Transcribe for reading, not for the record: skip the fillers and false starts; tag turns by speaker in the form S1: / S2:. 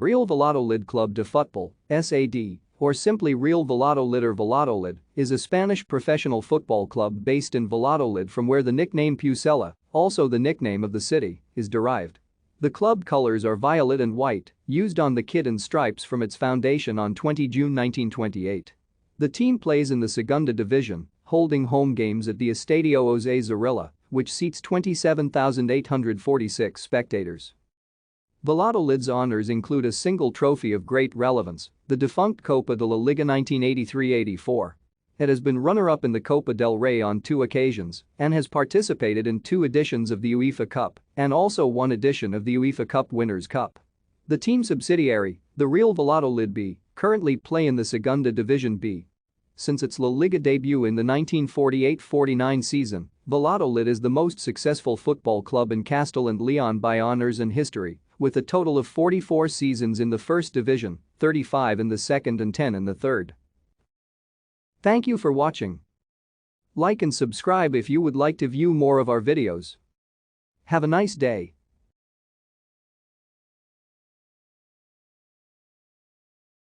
S1: Real Valladolid Club de Fútbol, S.A.D, or simply Real Valladolid or Valladolid, is a Spanish professional football club based in Valladolid from where the nickname Pucela, also the nickname of the city, is derived. The club colors are violet and white, used on the kit and stripes from its foundation on 20 June 1928. The team plays in the Segunda División, holding home games at the Estadio José Zorrilla, which seats 27,846 spectators. Valladolid's honors include a single trophy of great relevance, the defunct Copa de la Liga 1983-84. It has been runner-up in the Copa del Rey on 2 occasions and has participated in 2 editions of the UEFA Cup and also 1 edition of the UEFA Cup Winners' Cup. The team subsidiary, the Real Valladolid B, currently play in the Segunda División B. Since its La Liga debut in the 1948-49 season, Valladolid is the most successful football club in Castile and Leon by honors and history, with a total of 44 seasons in the first division, 35 in the second and 10 in the third. Thank you for watching. Like and subscribe if you would like to view more of our videos. Have a nice day.